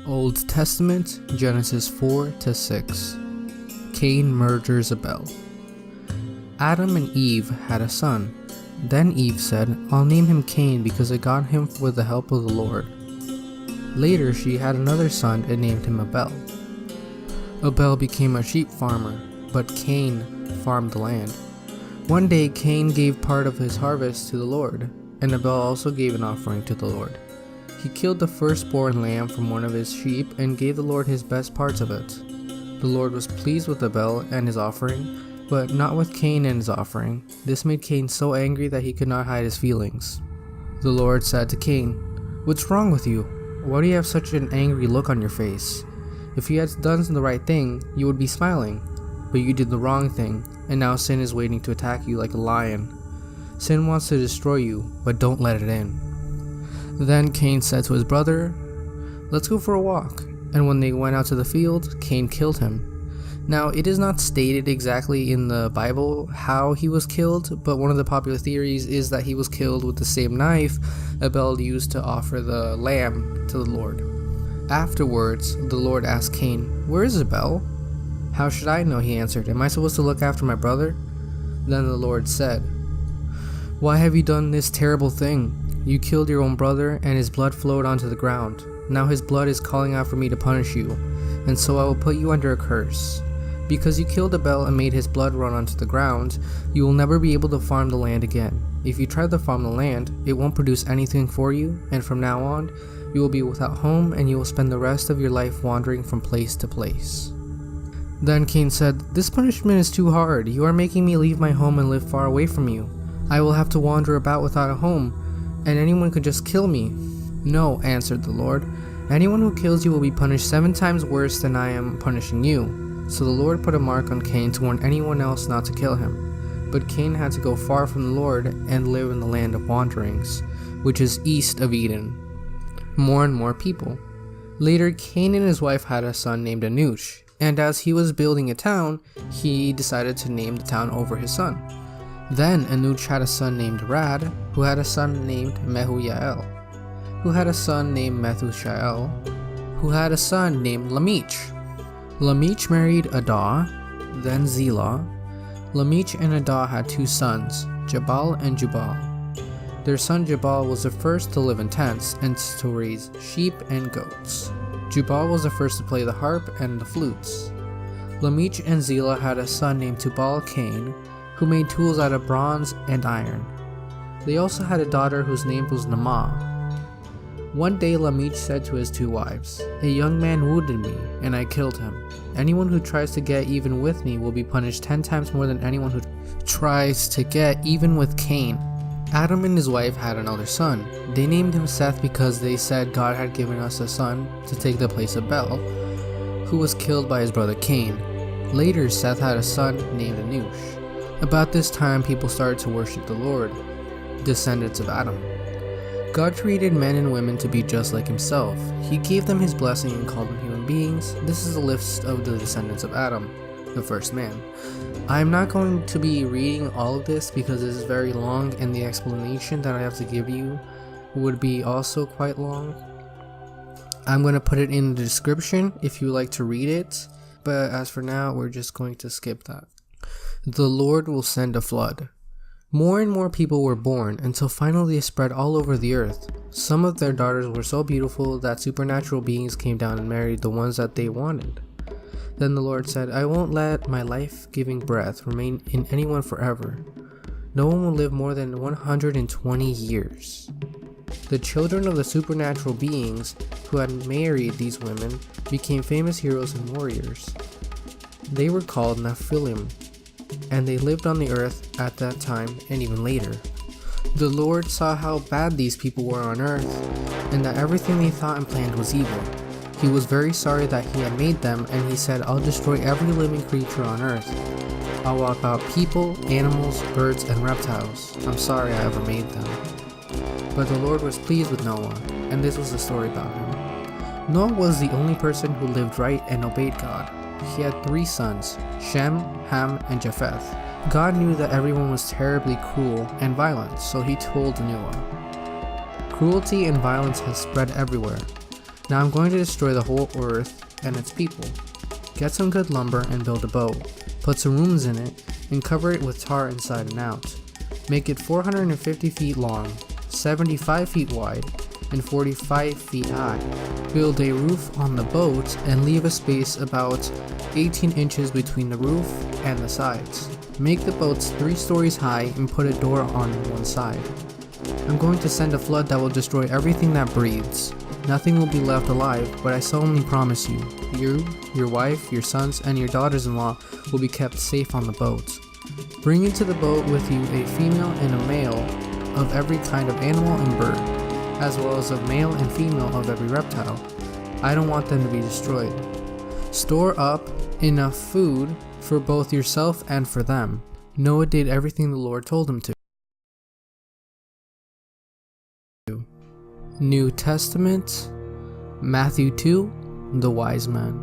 Old Testament, Genesis 4-6. Cain murders Abel. Adam and Eve had a son. Then Eve said, "I'll name him Cain because I got him with the help of the Lord." Later she had another son and named him Abel. Abel became a sheep farmer, but Cain farmed the land. One day Cain gave part of his harvest to the Lord, and Abel also gave an offering to the Lord. He killed the firstborn lamb from one of his sheep and gave the Lord his best parts of it. The Lord was pleased with Abel and his offering, but not with Cain and his offering. This made Cain so angry that he could not hide his feelings. The Lord said to Cain, "What's wrong with you? Why do you have such an angry look on your face? If you had done the right thing, you would be smiling. But you did the wrong thing, and now sin is waiting to attack you like a lion. Sin wants to destroy you, but don't let it in." Then Cain said to his brother, "Let's go for a walk." And when they went out to the field, Cain killed him. Now, it is not stated exactly in the Bible how he was killed, but one of the popular theories is that he was killed with the same knife Abel used to offer the lamb to the Lord. Afterwards, the Lord asked Cain, "Where is Abel?" "How should I know?" he answered. "Am I supposed to look after my brother?" Then the Lord said, "Why have you done this terrible thing? You killed your own brother, and his blood flowed onto the ground. Now his blood is calling out for me to punish you, and so I will put you under a curse. Because you killed Abel and made his blood run onto the ground, you will never be able to farm the land again. If you try to farm the land, it won't produce anything for you, and from now on, you will be without home, and you will spend the rest of your life wandering from place to place." Then Cain said, "This punishment is too hard. You are making me leave my home and live far away from you. I will have to wander about without a home, and anyone could just kill me." "No," answered the Lord. "Anyone who kills you will be punished 7 times worse than I am punishing you." So the Lord put a mark on Cain to warn anyone else not to kill him. But Cain had to go far from the Lord and live in the land of wanderings, which is east of Eden. More and more people. Later, Cain and his wife had a son named Anush, and as he was building a town, he decided to name the town over his son. Then Anush had a son named Rad, who had a son named Mehujael, who had a son named Methushael, who had a son named Lamech. Lamech married Adah, then Zillah. Lamech and Adah had 2 sons, Jabal and Jubal. Their son Jabal was the first to live in tents and to raise sheep and goats. Jubal was the first to play the harp and the flutes. Lamech and Zillah had a son named Tubal-Cain, who made tools out of bronze and iron. They also had a daughter whose name was Naamah. One day Lamech said to his 2 wives, "A young man wounded me, and I killed him. Anyone who tries to get even with me will be punished 10 times more than anyone who tries to get even with Cain." Adam and his wife had another son. They named him Seth because they said God had given us a son to take the place of Abel, who was killed by his brother Cain. Later, Seth had a son named Anush. About this time, people started to worship the Lord, descendants of Adam. God created men and women to be just like himself. He gave them his blessing and called them human beings. This is a list of the descendants of Adam, the first man. I'm not going to be reading all of this because this is very long, and the explanation that I have to give you would be also quite long. I'm going to put it in the description if you like to read it, but as for now, we're just going to skip that. The Lord will send a flood. More and more people were born until finally they spread all over the earth. Some of their daughters were so beautiful that supernatural beings came down and married the ones that they wanted. Then the Lord said, "I won't let my life-giving breath remain in anyone forever. No one will live more than 120 years. The children of the supernatural beings who had married these women became famous heroes and warriors. They were called Nephilim, and they lived on the earth at that time and even later. The Lord saw how bad these people were on earth, and that everything they thought and planned was evil. He was very sorry that he had made them, and he said, I'll destroy every living creature on earth. I'll wipe out people, animals, birds, and reptiles. I'm sorry I ever made them. But the Lord was pleased with Noah, and this was the story about him. Noah was the only person who lived right and obeyed God. He had 3 sons, Shem, Ham, and Japheth. God knew that everyone was terribly cruel and violent, so he told Noah, cruelty and violence has spread everywhere. Now I'm going to destroy the whole earth and its people. Get some good lumber and build a boat. Put some rooms in it and cover it with tar inside and out. Make it 450 feet long, 75 feet wide, and 45 feet high. Build a roof on the boat and leave a space about 18 inches between the roof and the sides. Make the boats 3 stories high and put a door on one side. I'm going to send a flood that will destroy everything that breathes. Nothing will be left alive, but I solemnly promise you, your wife, your sons, and your daughters-in-law will be kept safe on the boat. Bring into the boat with you a female and a male of every kind of animal and bird, as well as a male and female of every reptile. I don't want them to be destroyed. Store up enough food for both yourself and for them. Noah did everything the Lord told him to. New Testament, Matthew 2, the wise men.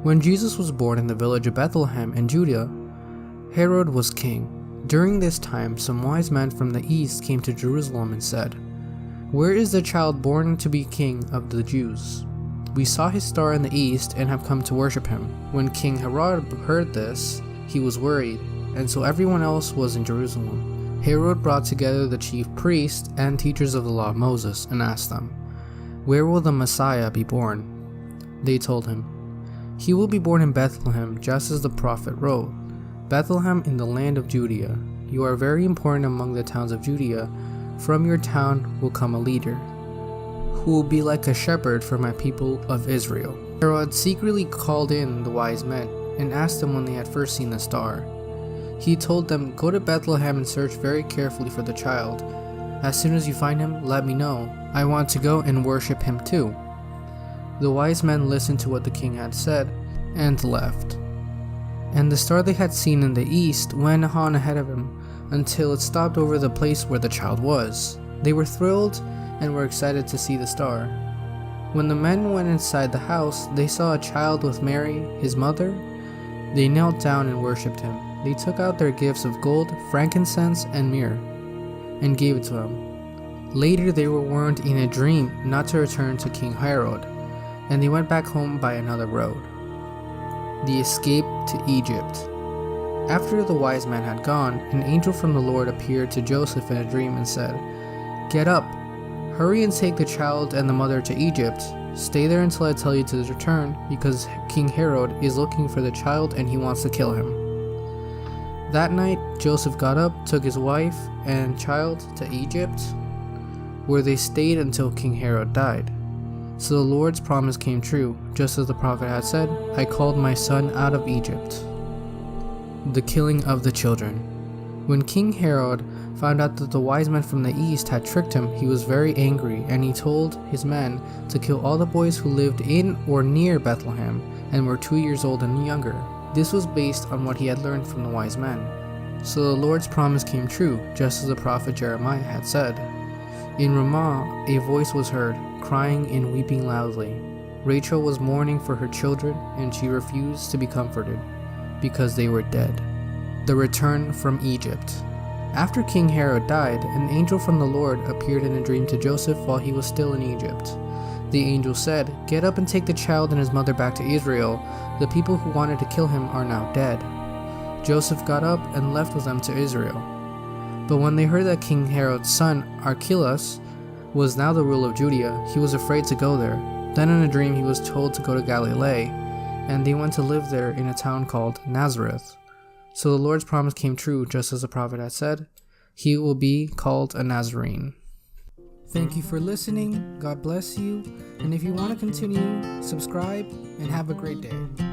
When Jesus was born in the village of Bethlehem in Judea, Herod was king. During this time, some wise men from the east came to Jerusalem and said, Where is the child born to be king of the Jews? We saw his star in the east and have come to worship him. When King Herod heard this, he was worried, and so everyone else was in Jerusalem. Herod brought together the chief priests and teachers of the law of Moses and asked them, Where will the Messiah be born? They told him, He will be born in Bethlehem, just as the prophet wrote. Bethlehem in the land of Judea. You are very important among the towns of Judea. From your town will come a leader, who will be like a shepherd for my people of Israel. Herod secretly called in the wise men and asked them when they had first seen the star. He told them, Go to Bethlehem and search very carefully for the child. As soon as you find him, let me know. I want to go and worship him too. The wise men listened to what the king had said and left. And the star they had seen in the east went on ahead of him until it stopped over the place where the child was. They were thrilled and were excited to see the star. When the men went inside the house, they saw a child with Mary, his mother. They knelt down and worshipped him. They took out their gifts of gold, frankincense, and myrrh, and gave it to him. Later they were warned in a dream not to return to King Herod, and they went back home by another road. The escape to Egypt. After the wise men had gone, an angel from the Lord appeared to Joseph in a dream and said, Get up, hurry and take the child and the mother to Egypt. Stay there until I tell you to return, because King Herod is looking for the child and he wants to kill him. That night, Joseph got up, took his wife and child to Egypt, where they stayed until King Herod died. So the Lord's promise came true, just as the prophet had said, I called my son out of Egypt. The killing of the children. When King Herod found out that the wise men from the east had tricked him, he was very angry, and he told his men to kill all the boys who lived in or near Bethlehem and were 2 years old and younger. This was based on what he had learned from the wise men. So the Lord's promise came true, just as the prophet Jeremiah had said. In Ramah, a voice was heard, crying and weeping loudly. Rachel was mourning for her children, and she refused to be comforted, because they were dead. The return from Egypt. After King Herod died, an angel from the Lord appeared in a dream to Joseph while he was still in Egypt. The angel said, Get up and take the child and his mother back to Israel. The people who wanted to kill him are now dead. Joseph got up and left with them to Israel. But when they heard that King Herod's son, Archelaus, was now the ruler of Judea, he was afraid to go there. Then in a dream he was told to go to Galilee, and they went to live there in a town called Nazareth. So the Lord's promise came true, just as the prophet had said, He will be called a Nazarene. Thank you for listening, God bless you, and if you want to continue, subscribe, and have a great day.